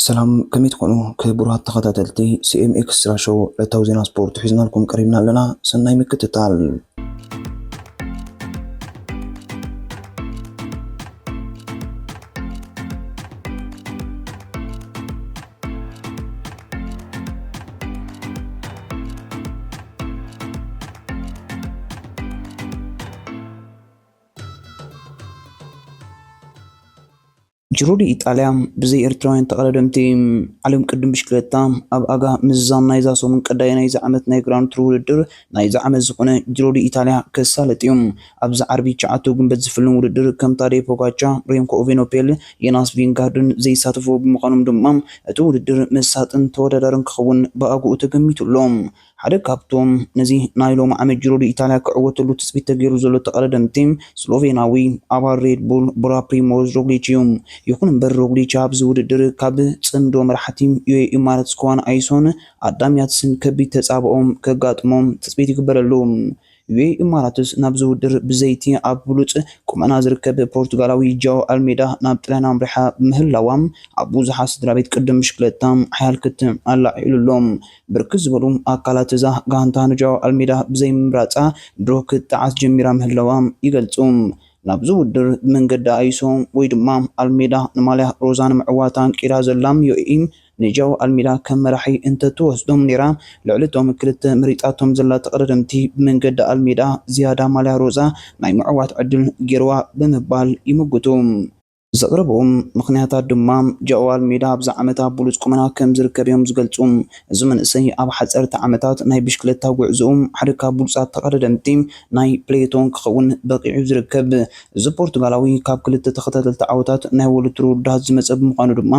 ሰላም ከመይ ትኮኑ ክቡራት ተኸታተልቲ ሲኤም ኤክስትራ ሾው ዕለታዊ ዜና ስፖርት ሒዝና ልኩም ቀሪብና ኣለና። ሰናይ ምክትታል። ጂሮ ዲ ኢጣልያ ብዘይ ኤርትራውያን ተቐዳደምቲ ዓለም ቅድም ብሽክሌታ ኣብ ኣጋ ምዝዛም ናይዛ ሰሙን ቀዳይ ናይዛ ዓመት ናይ ግራንድ ቱር ውድድር ናይዛ ዓመት ዝኾነ ጂሮ ዲ ኢጣልያ ከሳለጥ እዮም። ኣብዚ ዓርቢ 9 ጉንበት ዝፍልን ውድድር ከም ታዴ ፖጋቻ፣ ሬምኮ ኤቬነፖኤል፣ ዮናስ ቪንጋርድን ዘይሳተፉ ብምዃኖም ድማ እቲ ውድድር መሳጥን ተወዳዳርን ክኸውን ብኣግኡ ተገሚቱሎም። ሓደ ካብቶም ነዚ ናይ ሎሚ ዓመት ጂሮ ዲ ኢጣልያ ክዕወተሉ ትፅቢት ተገይሩ ዘሎ ተቐዳደምቲ ስሎቬናዊ ኣባል ሬድ ቡል ቦራ ፕሪሞዝ ሮግሊች እዮም። ይኹን እምበር ሮግሊች ኣብዚ ውድድር ካብ ጽምዶ መራሕቲ ዩኤኢ ኢማራትስ ክዋን ኣይሶን ኣዳምያትስን ከቢድ ተጻብኦም ከጋጥሞም ትፅቢት ይግበረሉ። ዩኤኢ ኢማራትስ ናብዚ ውድድር ብዘይቲ ኣብ ብሉፅ ቁመና ዝርከብ ፖርቱጋላዊ ጃኦ ኣልሜዳ ናብ ጣልያን ኣምሪሓ ምህላዋም ኣብ ብዙሓት ስድራቤት ቅድም ብሽክሌታ ሓያል ክትም ኣላዒሉሎም። ብርክት ዝበሉ ኣካላት እዛ ጋንታ ንጃኦ ኣልሜዳ ብዘይ ምምራፃ ድሮ ክትዓስ ጀሚራ ምህላዋ ይገልጹ። ናብዚ ውድድር መንገዲ ኣይሶ ወይ ድማ ኣልሜዳ ንማልያ ሮዛ ንምዕዋታን ቂራ ዘላም ዩኤኢ ንጃኦ ኣልሜዳ ከም መራሒ እንተትወስዶም ነይራ ልዕሊ እቶም ክልተ ምሪጣቶም ዘላ ተቐዳደምቲ ብመንገዲ ኣልሜዳ ዝያዳ ማልያ ሮዛ ናይ ምዕዋት ዕድል ገይርዋ ብምባል ይምግቱ። ዘቕረቦም ምክንያታት ድማ ጃኦ ኣልሜዳ ኣብዚ ዓመት ኣብ ብሉፅ ቁመና ከም ዝርከብ እዮም ዝገልጹ። እዚ መንእሰይ ኣብ ሓፀርቲ ዓመታት ናይ ብሽክሌታ ጉዕዞኡ ሓደ ካብ ብሉፃት ተቐዳደምቲ ናይ ፕሌቶን ክኸውን በቂዑ ዝርከብ። እዚ ፖርቱጋላዊ ካብ ክልተ ተኸታተልቲ ዓወታት ናይ ወሉድ ውዳት ዝመፀ ብምዃኑ ድማ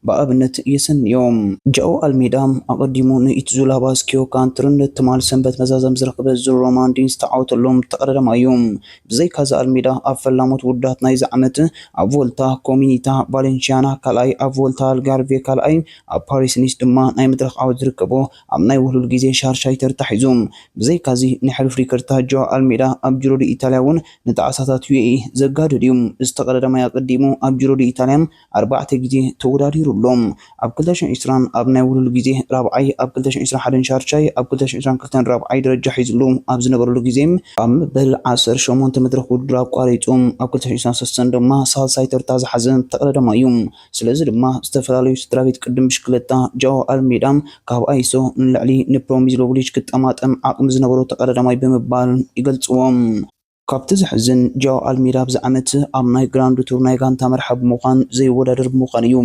ብኣብነት የሰንዮም። ጃኦ ኣልሜዳ ኣቐዲሙ ንኢትዙላ ባስኪዮ ካንትርን ትማል ሰንበት መዛዘም ዝረኸበ ሮማን ዲንስ ተዓወተሎም ተቐዳዳማ እዮም። ብዘይካዚ ኣልሜዳ ኣብ ፈላሞት ውዳት ናይዚ ዓመት ኣብ ቮልታ ኮሚኒታ ቫሌንሲያና ካልኣይ፣ ኣብ ቮልታ አልጋርቬ ካልኣይ፣ ኣብ ፓሪስ ኒስ ድማ ናይ መድረኽ ዓወት ዝርከቦ ኣብ ናይ ውህሉል ግዜ ሻርሻይ ተርታሒዙ። ብዘይካዚ ንሕልፍ ሪከርታ ጃኦ ኣልሜዳ ኣብ ጂሮ ዲ ኢጣልያ እውን ንጣዓሳታት ዩኤኢ ዘጋድድ እዩ። እዚ ተቐዳዳማይ ኣቀዲሙ ኣብ ጂሮ ዲ ኢጣልያ 4 ግዜ ተወዳዲሩሎም። ኣብ 2020 ኣብ ናይ ውህሉል ግዜ ራብዓይ፣ ኣብ 2021 ሻርሻይ፣ ኣብ 2022 ራብዓይ ደረጃ ሒዙሉ ኣብ ዝነበረሉ ግዜ ኣብ መበል 18 መድረኽ ውድድር ኣቋሪጹ ኣብ 2023 ድማ ሳልሳይ ተርታ ዝሓዘ ተቐዳዳማ እዩ። ስለዚ ድማ ዝተፈላለዩ ስድራቤት ቅድም ብሽክሌታ ጃኦ ኣልሜዳ ካብ ኣይሶ ንላዕሊ ንፕሪሞዝ ሮግሊች ክጠማጠም ዓቕሚ ዝነበሮ ተቐዳዳማይ ብምባል ይገልጽዎም። ካብቲ ዝሕዝን ጃኦ ኣልሜዳ ኣብዚ ዓመት ኣብ ናይ ግራንድ ቱር ናይ ጋንታ መርሓ ብምዃን ዘይወዳደር ብምዃን እዩ።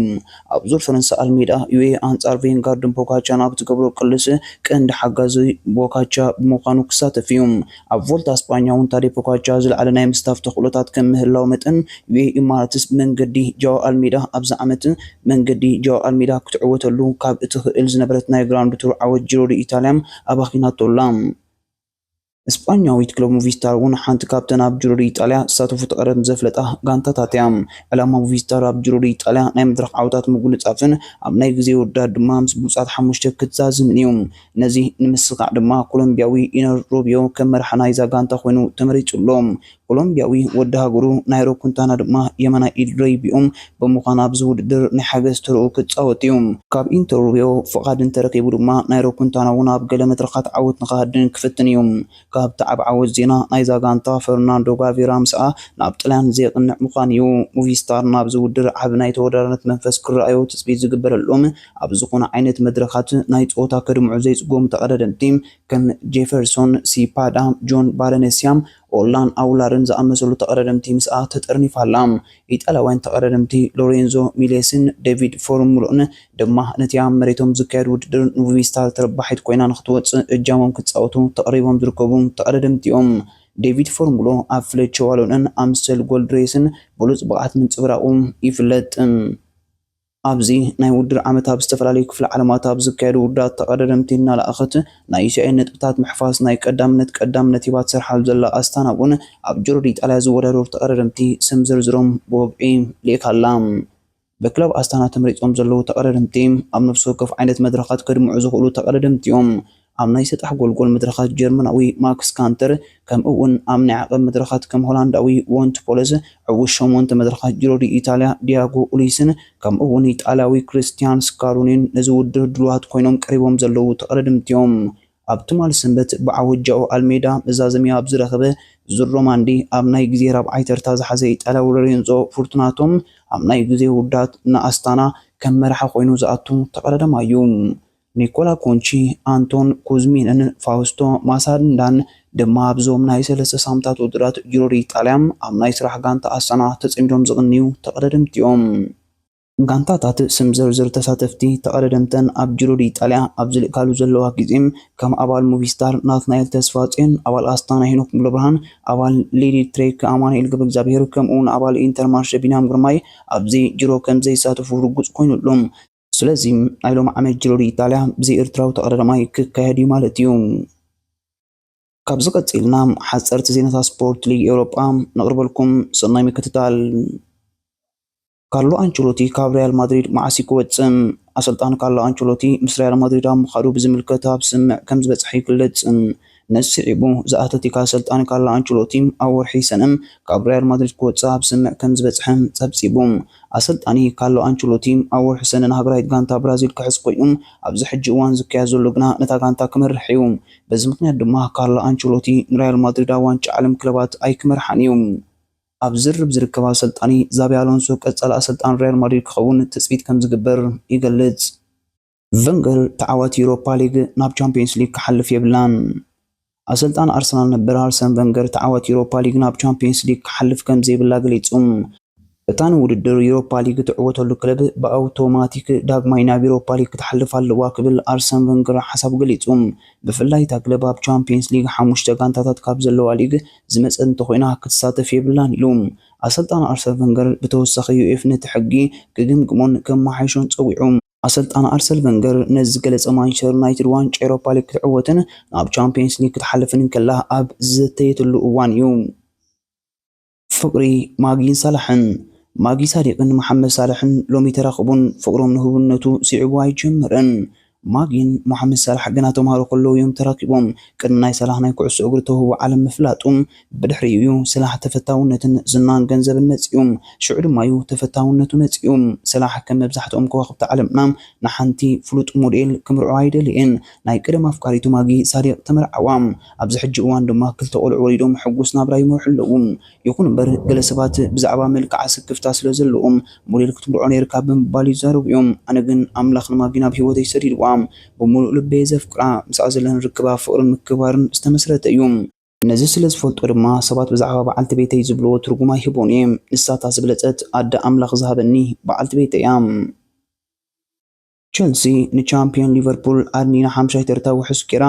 ኣብ ዙር ፈረንሳ ኣልሜዳ ዩኤኢ ኣንጻር ቬንጋርድን ፖጋቻ ናብ ዝገብሮ ቅልስ ቀንዲ ሓጋዚ ፖጋቻ ብምዃኑ ክሳተፍ እዩ። ኣብ ቮልታ እስጳኛ እውን ታዴ ፖጋቻ ዝለዓለ ናይ ምስታፍ ተኽእሎታት ከም ምህላው መጠን ዩኤኢ ኢማራትስ መንገዲ ጃኦ ኣልሜዳ ኣብዚ ዓመት መንገዲ ጃኦ ኣልሜዳ ክትዕወተሉ ካብ እትኽእል ዝነበረት ናይ ግራንድ ቱር ዓወት ጂሮ ዲ ኢጣልያ ኣባኺናቶላ። እስጳኛዊት ክለብ ሙቪስታር እውን ሓንቲ ካብተን ኣብ ጂሮ ዲ ኢጣልያ ዝሳተፉ ተቐዳደምቲ ዘፍለጣ ጋንታታት እያ። ዕላማ ሙቪስታር ኣብ ጂሮ ዲ ኢጣልያ ናይ መድረኽ ዓወታት ምጉንፃፍን ኣብ ናይ ግዜ ውዳድ ድማ ምስ ብሉፃት 5 ክትዛዝምን እዩ። ነዚ ንምስኻዕ ድማ ኮሎምቢያዊ ኢነር ሮቢዮ ከም መራሒ ናይዛ ጋንታ ኮይኑ ተመሪጹሎም። ኮሎምቢያዊ ወዲ ሃገሩ ናይሮ ኩንታና ድማ የመናይ ኢድ ረይቢኦም ብምዃን ኣብዚ ውድድር ናይ ሓገዝ ተርኡ ክፃወት እዩ። ካብ ኢንተር ሮቢዮ ፍቓድ እንተረኺቡ ድማ ናይሮ ኩንታና እውን ኣብ ገለ መድረኻት ዓወት ንኽሃድን ክፍትን እዩ። ካብቲ ኣብ ዓወት ዜና ናይዛ ጋንታ ፈርናንዶ ጋቬራ ምስኣ ናብ ጣልያን ዘየቕንዕ ምዃን እዩ። ሙቪስታር ናብዚ ውድድር ዓብ ናይ ተወዳዳሪነት መንፈስ ክረኣዩ ትፅቢት ዝግበረሎም ኣብ ዝኾነ ዓይነት መድረኻት ናይ ፆታ ከድምዑ ዘይፅጎሙ ተቐዳደምቲ ከም ጄፈርሶን ሲፓዳ፣ ጆን ባረነሲያም፣ ኦላን አውላርን ዝኣመሰሉ ተቐዳደምቲ ምስኣ ተጠርኒፋላ። ኢጣልያውያን ተቐዳደምቲ ሎሬንዞ ሚሌስን ዴቪድ ፎርሙሎን ድማ ነቲ ኣብ መሬቶም ዝካየድ ውድድር ሙቪስታር ተረባሒት ኮይና ንኽትወፅእ እጃሞም ክፃወቱ ተቐሪቦም ዝርከቡ ተቐዳደምቲ እዮም። ዴቪድ ፎርሙሎ ኣብ ፍሌቸ ዋሎንን ኣምስተል ጎልድ ሬስን ብሉፅ ብቕዓት ምንፅብራቑ ይፍለጥ። ኣብዚ ናይ ውድድር ዓመት ኣብ ዝተፈላለዩ ክፍለ ዓለማት ኣብ ዝካየዱ ውዳት ተቐዳደምቲ እናለኣኸት ናይ ዩሲኤን ነጥብታት ምሕፋስ ናይ ቀዳምነት ሂባ ትሰርሓሉ ዘላ ኣስታና እውን ኣብ ጂሮ ዲ ኢጣልያ ዝወዳደሩ ተቐዳደምቲ ስም ዝርዝሮም ብወግዒ ልኢካላ። በክለብ ኣስታና ተመሪፆም ዘለዉ ተቐዳደምቲ ኣብ ነፍሲ ወከፍ ዓይነት መድረኻት ከድምዑ ዝኽእሉ ተቐዳደምቲ እዮም። ኣብ ናይ ሰጣሕ ጎልጎል መድረኻት ጀርመናዊ ማክስ ካንተር ከምኡውን ኣብ ናይ ዓቐብ መድረኻት ከም ሆላንዳዊ ወንት ፖለስ ዕውሽ 8 መድረኻት ጂሮ ዲ ኢጣልያ ዲያጎ ኡሊስን ከምኡውን ኢጣልያዊ ክርስቲያን ስካሩኒን ነዚ ውድድር ድሉዋት ኮይኖም ቀሪቦም ዘለዉ ተቐዳደምቲ ኣብ ትማል ሰንበት ብዓወጃኡ ኣልሜዳ መዛዘምያ ኣብ ዝረኸበ ዝሮማንዲ ኣብ ናይ ግዜ ራብዓይ ተርታ ዝሓዘ ኢጣልያዊ ሎሬንዞ ፎርቱናቶም ኣብ ናይ ግዜ ውዳት ንኣስታና ከም መራሒ ኮይኑ ዝኣቱ ተቐዳደማ እዩ። ኒኮላ ኮንቺ አንቶን ኩዝሚንን ፋውስቶ ማሳንዳን ድማ ኣብዞም ናይ 3 ሳምንታት ውድድራት ጂሮ ዲ ኢጣልያ ኣብ ናይ ስራሕ ጋንታ ኣስታና ተጸሚዶም ዝቕንዩ ተቐዳደምቲኦም ጋንታታት ስም ዝርዝር ተሳተፍቲ ተቐዳደምተን ኣብ ጂሮ ዲ ኢጣልያ ኣብ ዝልካሉ ዘለዋ ጊዜም ከም ኣባል ሙቪስታር ናትናኤል ተስፋጽዮን ኣባል ኣስታና ሄኖክ ሙሉብርሃን ኣባል ሌዲ ትሬክ ኣማኑኤል ገብረ እግዚአብሔር ከምኡውን ኣባል ኢንተርማርሽ ቢንያም ግርማይ ኣብዚ ጂሮ ከም ዘይሳተፉ ርጉጽ ኮይኑሎም ስለዚ ናይ ሎሚ ዓመት ጂሮ ዲ ኢጣልያ ብዘይ ኤርትራዊ ተቐዳዳማይ ክካየድ እዩ ማለት እዩ። ካብዚ ቀፂልና ሓፀርቲ ዜናታት ስፖርት ሊግ ኤውሮጳ ነቕርበልኩም ሰናይ ምክትታል። ካርሎ አንቸሎቲ ካብ ሪያል ማድሪድ ማዕሲ ክወፅም ኣሰልጣን ካርሎ አንቸሎቲ ምስ ሪያል ማድሪድ ኣብ ምኻዱ ብዝምልከት ኣብ ስምዕ ከም ዝበፅሐ ይግለጽ። ነስዒቡ ዝኣተቲካ ኣሰልጣን ካርሎ አንቸሎቲ ኣብ ወርሒ ሰነም ካብ ሪያል ማድሪድ ክወፅእ ኣብ ስምዕ ከም ዝበፅሐ ጸብጺቡ። ኣሰልጣኒ ካርሎ አንቸሎቲ ኣብ ወርሒ ሰነ ንሃገራዊት ጋንታ ብራዚል ክሕዝ ኮይኑ ኣብዚ ሕጂ እዋን ዝካየድ ዘሎ ግና ነታ ጋንታ ክመርሕ እዩ። በዚ ምክንያት ድማ ካርሎ አንቸሎቲ ንሪያል ማድሪድ ኣብ ዋንጫ ዓለም ክለባት ኣይክመርሓን እዩ። ኣብ ዝርብ ዝርከባ ኣሰልጣኒ ዛቢ ኣሎንሶ ቀጻሊ ኣሰልጣን ሪያል ማድሪድ ክኸውን ትጽቢት ከም ዝግበር ይገልጽ። ቨንገር ተዓዋቲ ዩሮፓ ሊግ ናብ ቻምፒየንስ ሊግ ክሓልፍ የብላን። ኣሰልጣን ኣርሰናል ነበር ኣርሰን ቨንገር ተዓዋቲ ዩሮፓ ሊግ ናብ ቻምፒየንስ ሊግ ክሓልፍ ከም ዘይብላ ገሊጹ። እታ ንውድድር ዩሮፓ ሊግ ትዕወተሉ ክለብ ብኣውቶማቲክ ዳግማይ ናብ ዩሮፓ ሊግ ክትሓልፍ ኣለዋ ክብል ኣርሰን ቨንገር ሓሳብ ገሊጹ። ብፍላይ እታ ክለብ ኣብ ቻምፒየንስ ሊግ 5 ጋንታታት ካብ ዘለዋ ሊግ ዝመፀት እንተኮይና ክትሳተፍ የብላን ኢሉ። ኣሰልጣን ኣርሰን ቨንገር ብተወሳኺ ዩኤፍ ነቲ ሕጊ ክግምግሞን ከመሓይሾን ፀዊዑ። ኣሰልጣን ኣርሰን ቨንገር ነዚ ዝገለጸ ማንቸስተር ዩናይትድ ዋንጫ ዩሮፓ ሊግ ክትዕወትን ናብ ቻምፒየንስ ሊግ ክትሓልፍን ከላ ኣብ ዝተየትሉ እዋን እዩ። ፍቅሪ ማጊን ሳላሕን ማጊ ሳዲቅን መሐመድ ሳላሕን ሎሚ ተራኽቡን ፍቅሮም ንህብነቱ ሲዕቡ ኣይጀመረን። ማጊን መሐመድ ሳላሕ ገና ተምሃሮ ከለዉ እዮም ተራኪቦም። ቅድሚ ናይ ሳላሕ ናይ ኩዕሶ እግሪ ተውህቦ ዓለም ምፍላጡም ብድሕሪ እዩ ሳላሕ ተፈታውነትን ዝናን ገንዘብን መፅኦም ሽዑ ድማ እዩ ተፈታውነቱ መፅኦም። ሳላሕ ከም መብዛሕትኦም ከዋኽብቲ ዓለምና ንሓንቲ ፍሉጥ ሞዴል ክምርዖ ኣይደልየን። ናይ ቀደም ኣፍቃሪቱ ማጊ ሳዲቅ ተመርዓዋ። ኣብዚ ሕጂ እዋን ድማ ክልተ ቆልዑ ወሊዶም ሕጉስ ናብራ ይመርሑ ኣለዉ። ይኹን እምበር ገለ ሰባት ብዛዕባ መልክዓ ስክፍታ ስለ ዘለዎም ሞዴል ክትምርዖ ነይርካ ብምባል ይዛረቡ እዮም። ኣነ ግን ኣምላኽ ንማጊ ናብ ሂወተይ ሰዲድዋ بملء لبي زفقرا مسازلن ركبا فقرن مكبارن استمسرت እዩ ነዚ ስለ ዝፈልጦ ድማ ሰባት ብዛዕባ በዓልቲ ቤተይ ዝብልዎ ትርጉም ኣይህቦን እዮም። ንሳታ ዝብለፀት ኣደ ኣምላኽ ዝሃበኒ በዓልቲ ቤተይ እያ። ቸልሲ ንቻምፒዮን ሊቨርፑል ኣድኒና 5 ተርታ ውሕስ ጌራ።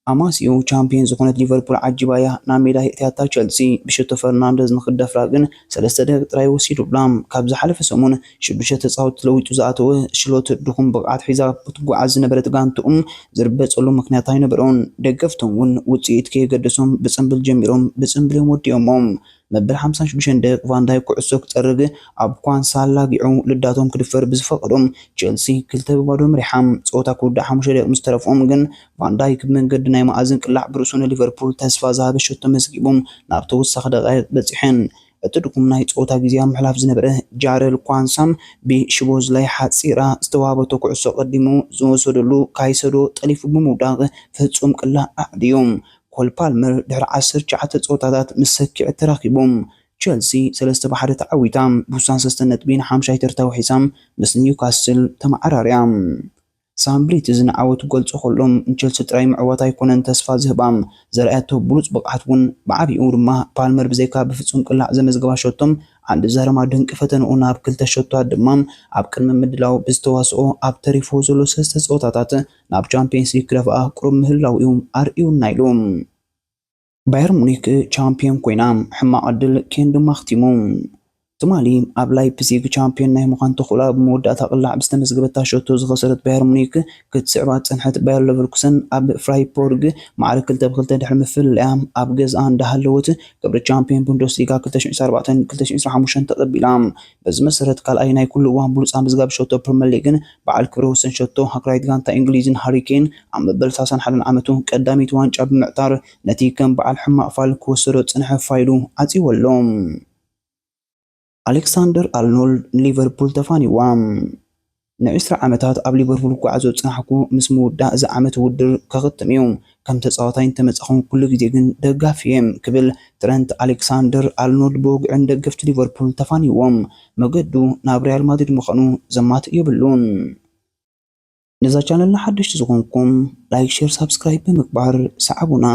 ኣማሲኡ ቻምፒዮን ዝኾነት ሊቨርፑል ዓጂባያ ናብ ሜዳ ህእትያታ ቸልሲ ብሸቶ ፈርናንደዝ ንክደፍራ ግን 3 ደቂቃ ጥራይ ወሲዱላ። ካብ ዝሓለፈ ሰሙን 6 ተጻወት ለዊጡ ዝኣተወ ሽሎት ድኹም ብቕዓት ሒዛ ብትጓዓዝ ዝነበረት ጋንትኦም ዝርበፀሉ ምክንያት ኣይነበረውን። ደገፍቶም እውን ውፅኢት ከየገደሶም ብፅምብል ጀሚሮም ብፅምብል ወዲኦሞም። መበል 56 ደቂቕ ቫንዳይ ኩዕሶ ክፀርግ ኣብ ኳንሳ ላጊዑ ልዳቶም ክድፈር ብዝፈቐዶም ቸልሲ 2-0 መሪሖም። ፀወታ ክውዳእ 5 ደቂቕ ምስ ተረፎም ግን ቫንዳይ ብመንገዲ ናይ ማዕዘን ቅላዕ ብርእሱ ንሊቨርፑል ተስፋ ዝሃበ ሸቶ መዝጊቦም ናብ ተወሳኺ ደቂቕ በፂሐን። እቲ ድኩም ናይ ፀወታ ግዜ ምሕላፍ ዝነበረ ጃረል ኳንሳም ብሽቦዝ ላይ ሓፂራ ዝተዋሃበቶ ኩዕሶ ቀዲሙ ዝወሰደሉ ካይሰዶ ጠሊፉ ብምውዳቕ ፍጹም ቅላዕ ኣዕድዮም። ኮል ፓልመር ድሕሪ 19 ፀወታታት ምስ ሰኪዕ ተራኺቦም። ቸልሲ 3-1 ተዓዊታ ብውሳን 3 ነጥቢ ን5 ተርታ ውሒሳም ምስ ኒውካስል ተመዓራርያ። ሳምብሪት ዝነዓወቱ ገልጾ ከሎም ቸልሲ ጥራይ ምዕዋት ኣይኮነን ተስፋ ዝህባም ዘርአያቶ ብሉፅ ብቕዓት እውን ብዓብኡ ድማ ፓልመር ብዘይካ ብፍጹም ቅላዕ ዘመዝገባ ሸቶም ዓንዲ ዘረማ ድንቂ ፈተንኡ ናብ 2 ሸቶታት ድማ ኣብ ቅድሚ ምድላው ብዝተዋስኦ ኣብ ተሪፎ ዘሎ 3 ፀወታታት ናብ ቻምፒየንስ ሊግ ክለፍኣ ቁሩብ ምህላው እዩ ኣርእዩና ኢሎም። ባየር ሙኒክ ቻምፒዮን ኮይና ሕማቕ ዕድል ኬን ድማ ኣኽቲሙ። ትማሊ ኣብ ላይፕዚግ ቻምፒዮን ናይ ምዃን ተኽእላ ብመወዳእታ ቅላዕ ብዝተመዝገበታ ሸቶ ዝኸሰረት ባየር ሙኒክ ክትስዕባ ፀንሐት። ባየር ሌቨርኩሰን ኣብ ፍራይቦርግ ማዕረ 2-2 ድሕሪ ምፍልለያ ኣብ ገዝኣ እንዳሃለወት ክብሪ ቻምፒዮን ቡንደስሊጋ 2024-2025 ተቐቢላ። በዚ መሰረት ካልኣይ ናይ ኩሉ እዋን ብሉፃ ምዝጋብ ሸቶ ፕሪምየር ሊግን በዓል ክብሪ ወሰን ሸቶ ሃገራዊት ጋንታ እንግሊዝን ሃሪኬን ኣብ መበል 31 ዓመቱ ቀዳሚት ዋንጫ ብምዕጣር ነቲ ከም በዓል ሕማቕ ፋል ክወሰዶ ፀንሐ ፋይሉ ዓፂወሎም። ኣሌክሳንደር ኣርኖልድ ሊቨርፑል ተፋኒዋ። ን20 ዓመታት ኣብ ሊቨርፑል ጓዓዞ ፀናሕኩ ምስ ምውዳእ እዚ ዓመት ውድድር ከኽትም እዩ። ከም ተፃዋታይ እንተመፀኹም ኩሉ ግዜ ግን ደጋፊ እየ ክብል ትረንት ኣሌክሳንደር ኣርኖልድ ብወግዕን ደገፍቲ ሊቨርፑል ተፋኒዎም። መገዱ ናብ ሪያል ማድሪድ ምዃኑ ዘማት የብሉን። ነዛ ቻነልና ሓደሽቲ ዝኾንኩም ላይክ፣ ሼር፣ ሳብስክራይብ ብምግባር ሰዓቡና።